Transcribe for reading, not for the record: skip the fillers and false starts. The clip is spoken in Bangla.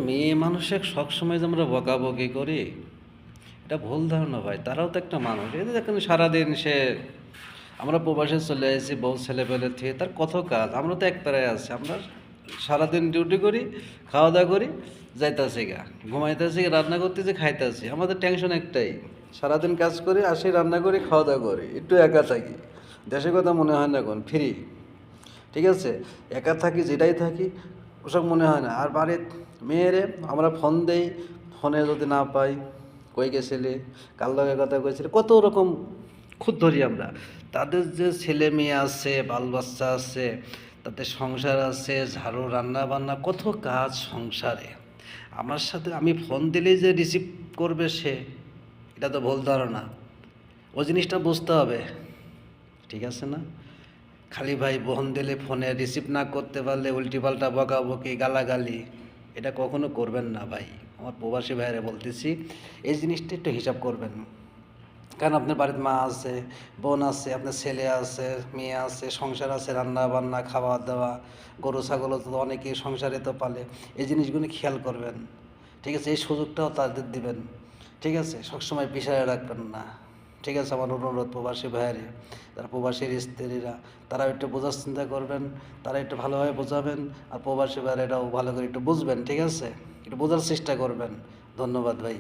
মেয়ে মানুষের সবসময় যে আমরা বকাবকি করি, এটা ভুল ধারণা ভাই। তারাও তো একটা মানুষ। এই যে দেখেন সারাদিন সে আমরা প্রবাসে চলে এসেছি বউ ছেলেপেলে থেকে তার কত কাজ। আমরা তো একতারায় আছি। আমরা সারাদিন ডিউটি করি, খাওয়া দাওয়া করি, যাইতাছি গা, ঘুমাইতেছি, রান্না করতেছি, খাইতেছি। আমাদের টেনশন একটাই, সারাদিন কাজ করি, আসি, রান্না করি, খাওয়া দাওয়া করি, একটু একা থাকি। দেশের কথা মনে হয় না কোন ফ্রি, ঠিক আছে? একা থাকি, যেটাই থাকি ওসব মনে হয় না। আর বাড়ির মেয়েরে আমরা ফোন দেই, ফোনে যদি না পাই, কই গেছিলি, কার লগে কথা কইছিলি, কত রকম খুঁত ধরি আমরা। তাদের যে ছেলে মেয়ে আছে, বাল বাচ্চা আছে, তাদের সংসার আছে, ঝাড়ু, রান্না বান্না, কত কাজ সংসারে। আমার সাথে আমি ফোন দিলেই যে রিসিভ করবে সে, এটা তো ভুল ধারণা। ও জিনিসটা বুঝতে হবে, ঠিক আছে না? খালি ভাই ফোন দিলে ফোনে রিসিভ না করতে পারলে উল্টিপাল্টা বকাবকি, গালাগালি, এটা কখনো করবেন না ভাই। আমার প্রবাসী ভাইয়েরা বলতেছি, এই জিনিসটা একটু হিসাব করবেন। কারণ আপনার বাড়িতে মা আছে, বোন আছে, আপনার ছেলে আছে, মেয়ে আছে, সংসার আছে, রান্না বান্না, খাওয়া দাওয়া, গরু ছাগলও তো অনেকেই সংসারে তো পালে। এই জিনিসগুলো খেয়াল করবেন, ঠিক আছে? এই সুযোগটাও তাদের দিবেন, ঠিক আছে? সবসময় পিছায় রাখবেন না, ঠিক আছে? আমার অনুরোধ প্রবাসী ভাইয়ারে, যারা প্রবাসীর স্ত্রীরা, তারা একটু বোঝার চিন্তা করবেন, তারা একটু ভালোভাবে বোঝাবেন। আর প্রবাসী ভাইয়েরা এটাও ভালো করে একটু বুঝবেন, ঠিক আছে? একটু বোঝার চেষ্টা করবেন। ধন্যবাদ ভাই।